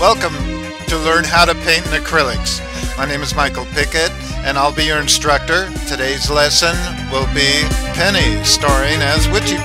Welcome to learn how to paint in acrylics. My name is Michael Pickett and I'll be your instructor. Today's lesson will be Penny, starring as Witchy.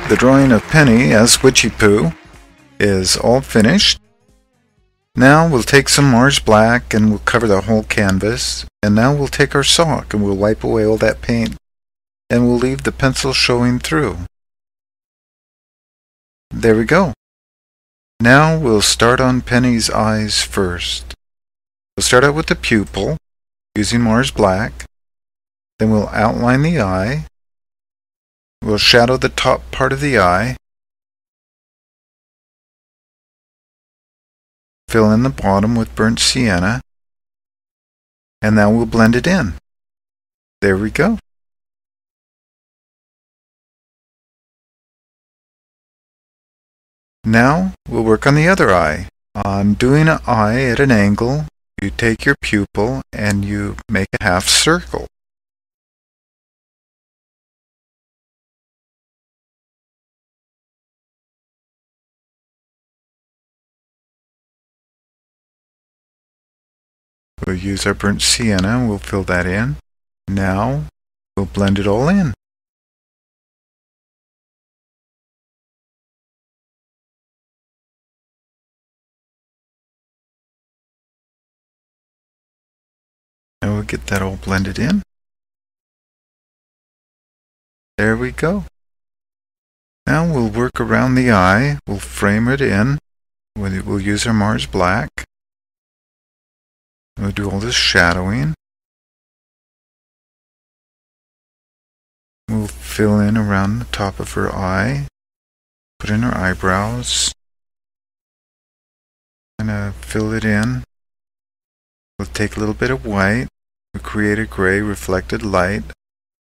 The drawing of Penny as Witchy Poo is all finished. Now we'll take some Mars Black and we'll cover the whole canvas. And now we'll take our sock and we'll wipe away all that paint and we'll leave the pencil showing through. There we go. Now we'll start on Penny's eyes first. We'll start out with the pupil using Mars Black. Then we'll outline the eye. We'll shadow the top part of the eye, fill in the bottom with burnt sienna, and now we'll blend it in. There we go. Now we'll work on the other eye. On doing an eye at an angle, you take your pupil and you make a half circle. We'll use our burnt sienna and we'll fill that in. Now we'll blend it all in. And we'll get that all blended in. There we go. Now we'll work around the eye. We'll frame it in. We'll use our Mars Black. We'll do all this shadowing. We'll fill in around the top of her eye, put in her eyebrows, and fill it in. We'll take a little bit of white, we'll create a gray reflected light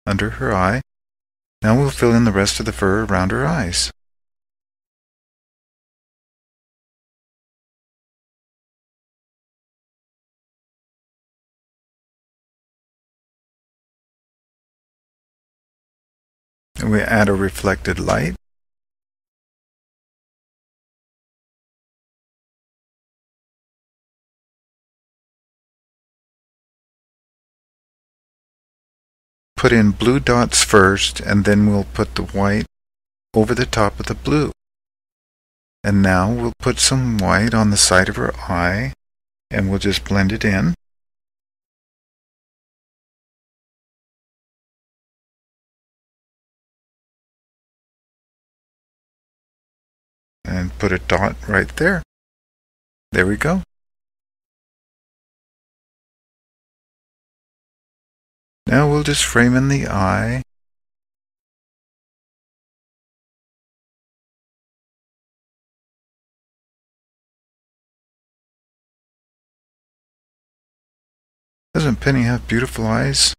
under her eye. Now we'll fill in the rest of the fur around her eyes. And we add a reflected light. Put in blue dots first, and then we'll put the white over the top of the blue. And now we'll put some white on the side of her eye, and we'll just blend it in. And put a dot right there. There we go. Now we'll just frame in the eye. Doesn't Penny have beautiful eyes?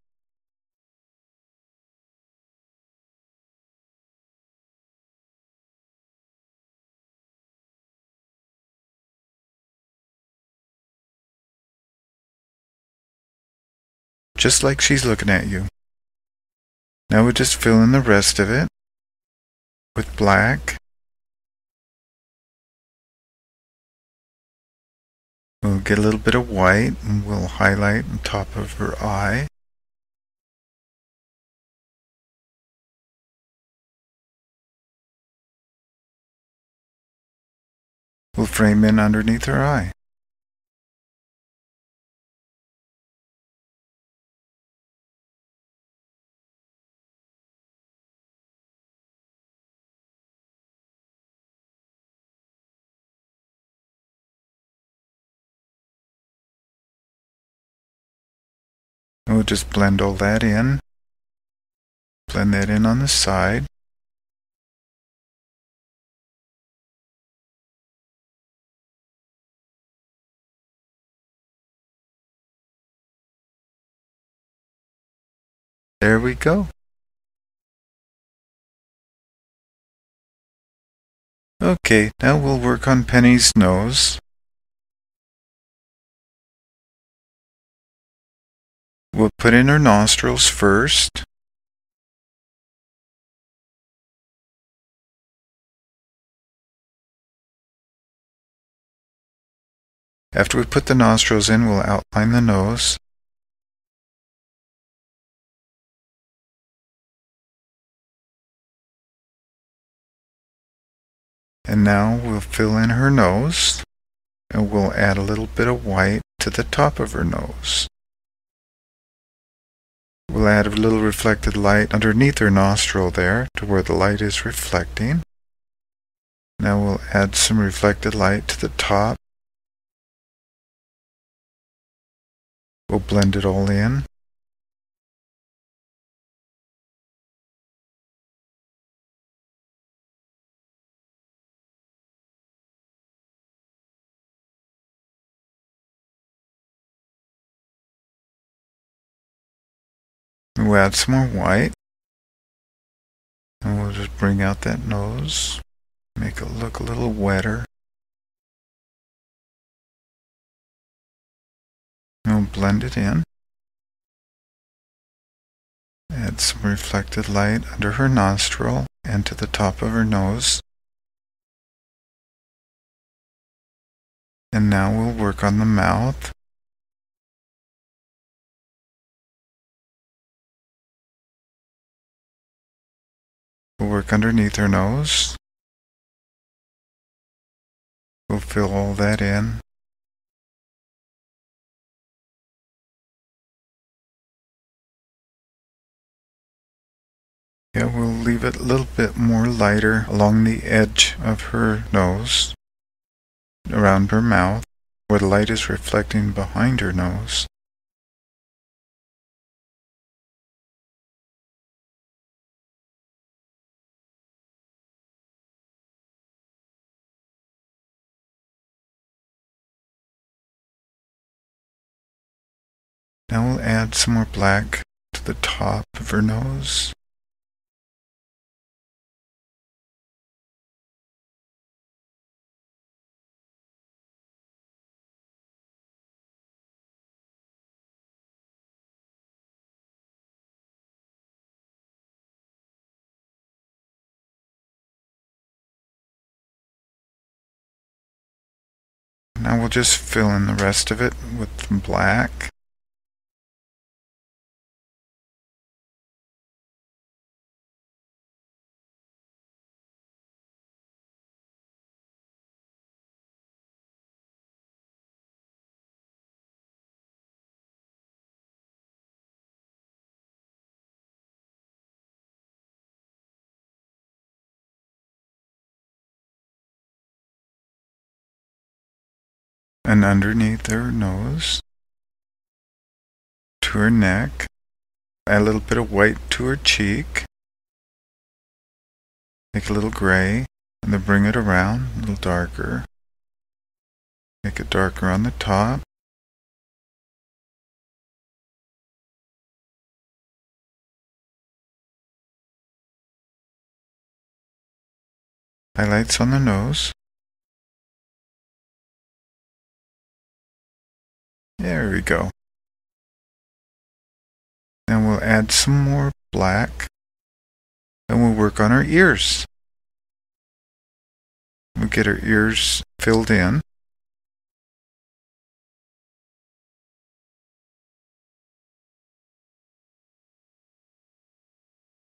Just like she's looking at you. Now we'll just fill in the rest of it with black. We'll get a little bit of white and we'll highlight on top of her eye. We'll frame in underneath her eye. And we'll just blend all that in. Blend that in on the side. There we go. Okay, now we'll work on Penny's nose. We'll put in her nostrils first. After we put the nostrils in, we'll outline the nose. And now we'll fill in her nose, and we'll add a little bit of white to the top of her nose. We'll add a little reflected light underneath her nostril there to where the light is reflecting. Now we'll add some reflected light to the top. We'll blend it all in. We'll add some more white. And we'll just bring out that nose. Make it look a little wetter. And we'll blend it in. Add some reflected light under her nostril and to the top of her nose. And now we'll work on the mouth. We'll work underneath her nose. We'll fill all that in. Yeah, we'll leave it a little bit more lighter along the edge of her nose, around her mouth. where the light is reflecting behind her nose. Now we'll add some more black to the top of her nose. Now we'll just fill in the rest of it with black. And underneath her nose, to her neck, add a little bit of white to her cheek, make a little gray, and then bring it around a little darker, make it darker on the top, highlights on the nose. There we go. Then we'll add some more black, and we'll work on her ears. We'll get her ears filled in.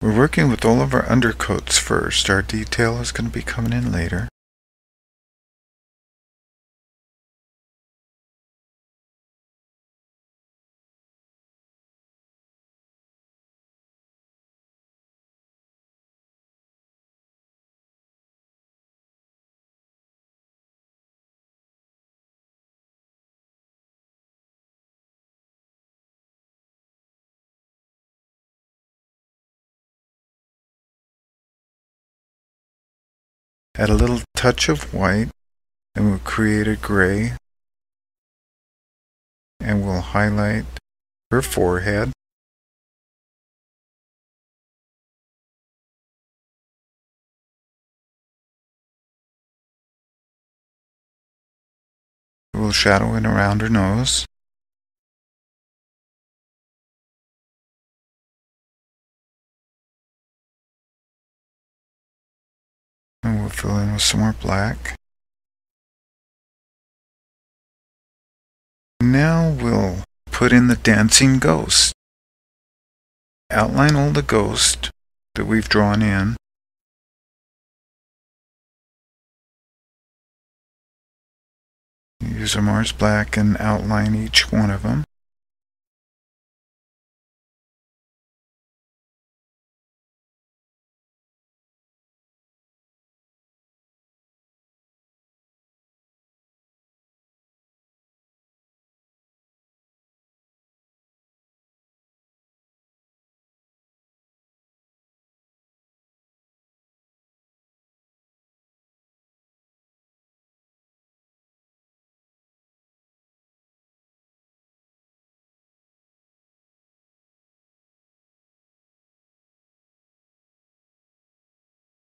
We're working with all of our undercoats first. Our detail is going to be coming in later. Add a little touch of white, and we'll create a gray, and we'll highlight her forehead. We'll shadow in around her nose. And we'll fill in with some more black. Now we'll put in the dancing ghost. Outline all the ghost that we've drawn in. Use a Mars black and outline each one of them.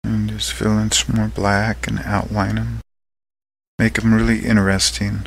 And just fill in some more black and outline them. Make them really interesting.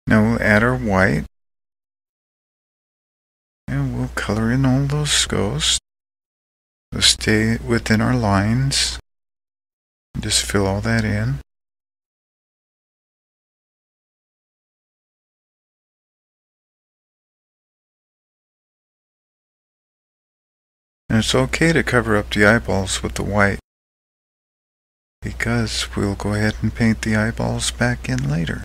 Now we'll add our white, and we'll color in all those ghosts. We'll stay within our lines. Just fill all that in. And it's okay to cover up the eyeballs with the white, because we'll go ahead and paint the eyeballs back in later.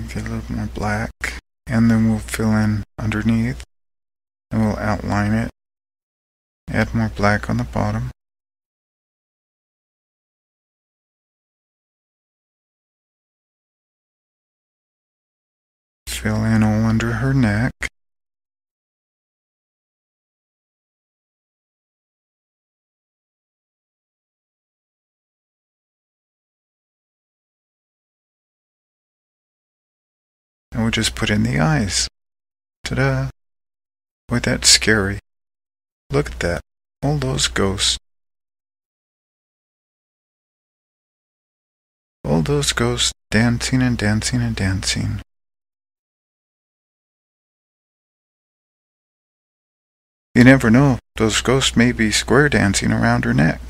Get a little more black, and then we'll fill in underneath, and we'll outline it. Add more black on the bottom. Fill in all under her neck. And we'll just put in the eyes. Ta-da! Boy, that's scary. Look at that. All those ghosts. All those ghosts dancing and dancing and dancing. You never know. Those ghosts may be square dancing around her neck.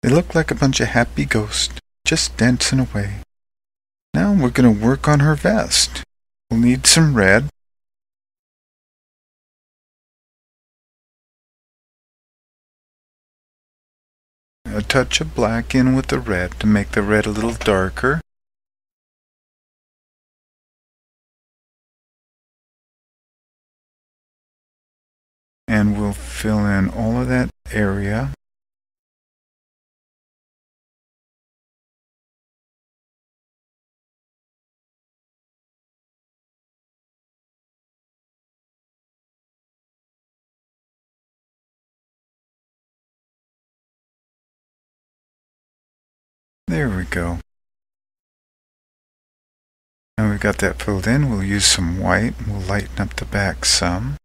They look like a bunch of happy ghosts, just dancing away. Now we're going to work on her vest. We'll need some red. A touch of black in with the red to make the red a little darker. And we'll fill in all of that area. There we go. Now we've got that filled in, we'll use some white. We'll lighten up the back some.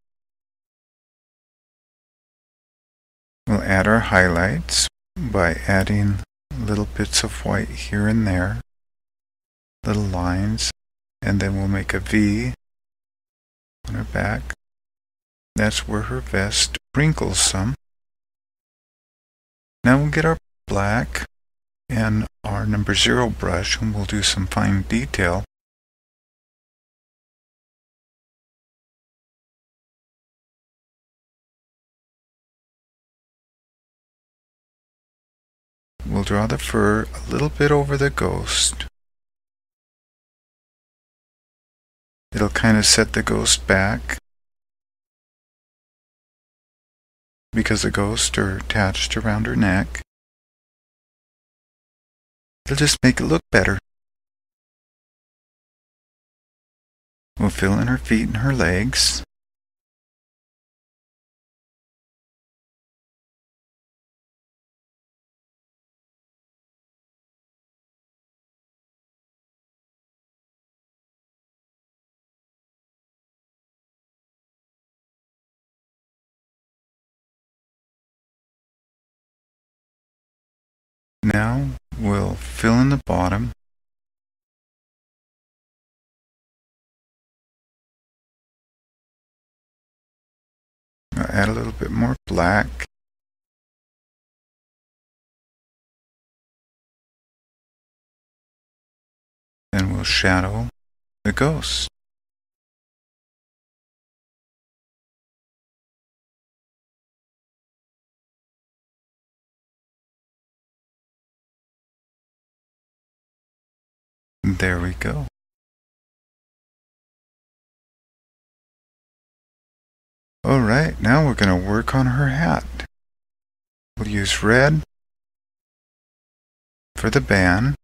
We'll add our highlights by adding little bits of white here and there, little lines, and then we'll make a V on her back. That's where her vest wrinkles some. Now we'll get our black and our number 0 brush, and we'll do some fine detail. We'll draw the fur a little bit over the ghost. It'll kind of set the ghost back because the ghosts are attached around her neck. It'll just make it look better. We'll fill in her feet and her legs. Now we'll fill in the bottom. I'll add a little bit more black. Then we'll shadow the ghost. There we go. Alright, now we're going to work on her hat. We'll use red for the band.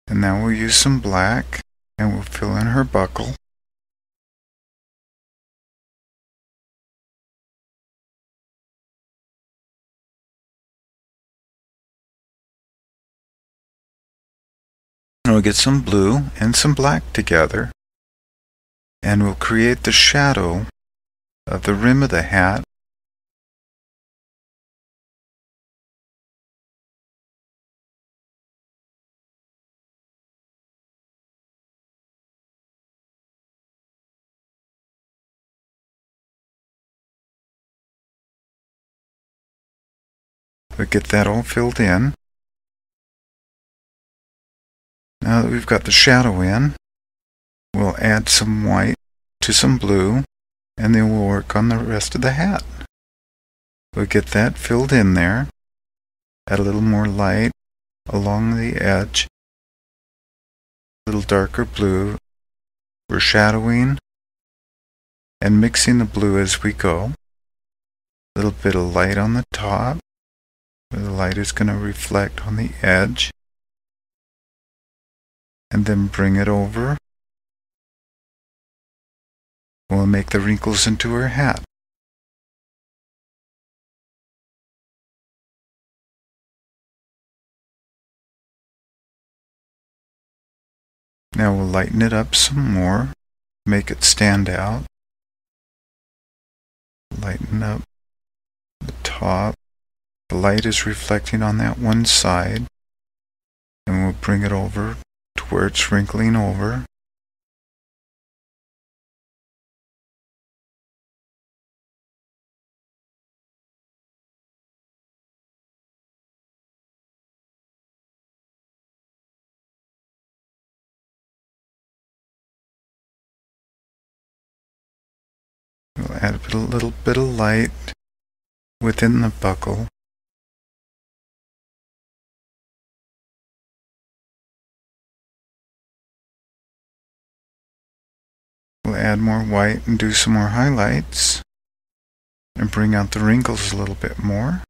And now we'll use some black and we'll fill in her buckle. And we'll get some blue and some black together, and we'll create the shadow of the rim of the hat. We'll get that all filled in. Now that we've got the shadow in, we'll add some white to some blue, and then we'll work on the rest of the hat. We'll get that filled in there. Add a little more light along the edge. A little darker blue. We're shadowing and mixing the blue as we go. A little bit of light on the top, where the light is going to reflect on the edge. And then bring it over. We'll make the wrinkles into her hat. Now we'll lighten it up some more, make it stand out. Lighten up the top. The light is reflecting on that one side, and we'll bring it over to where it's wrinkling over. We'll add a little bit of light within the buckle. We'll add more white and do some more highlights and bring out the wrinkles a little bit more.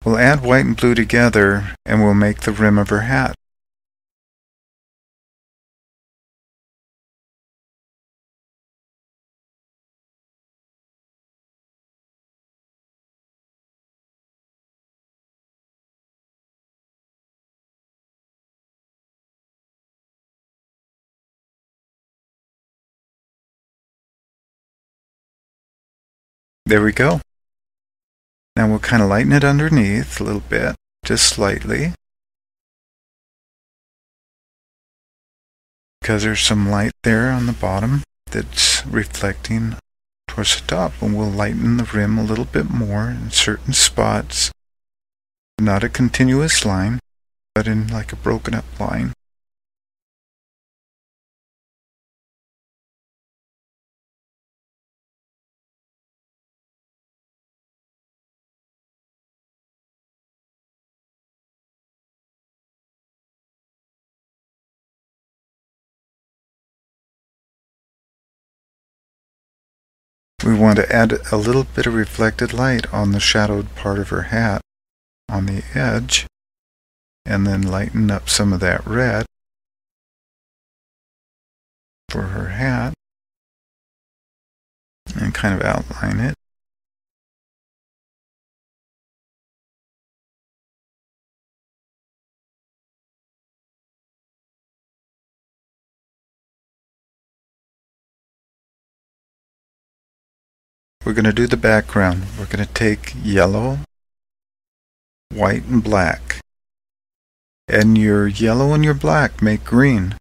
We'll add white and blue together and we'll make the rim of her hat. There we go. Now we'll kind of lighten it underneath a little bit, just slightly, because there's some light there on the bottom that's reflecting towards the top, and we'll lighten the rim a little bit more in certain spots. Not a continuous line, but in like a broken up line. We want to add a little bit of reflected light on the shadowed part of her hat on the edge, and then lighten up some of that red for her hat and kind of outline it. We're going to do the background. We're going to take yellow, white, and black. And your yellow and your black make green.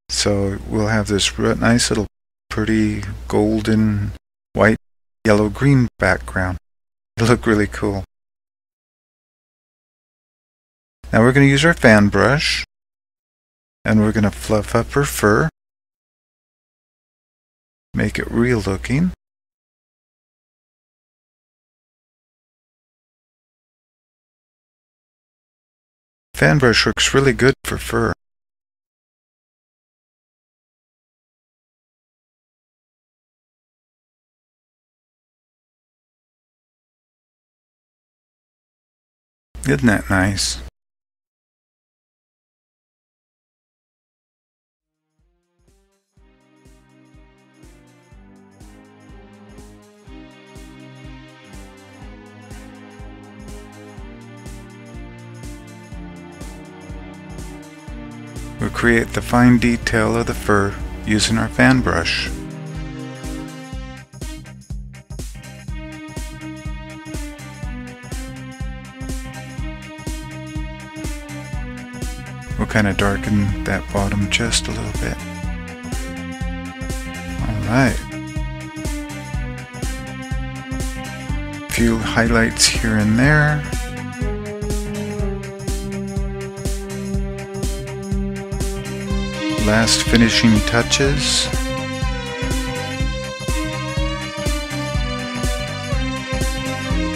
So we'll have this nice little pretty golden white, yellow, green background. It'll look really cool. Now we're going to use our fan brush, and we're going to fluff up her fur, make it real looking. Fan brush works really good for fur. Isn't that nice? We'll create the fine detail of the fur using our fan brush. We'll kind of darken that bottom just a little bit. Alright. A few highlights here and there. Last finishing touches.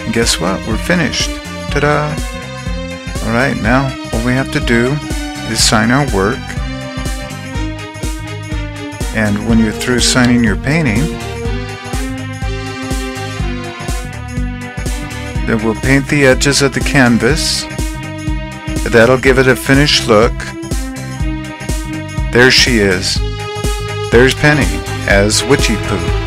And guess what? We're finished. Ta-da! Alright, now all we have to do is sign our work. And when you're through signing your painting, then we'll paint the edges of the canvas. That'll give it a finished look. There she is. There's Penny as Witchy Poo.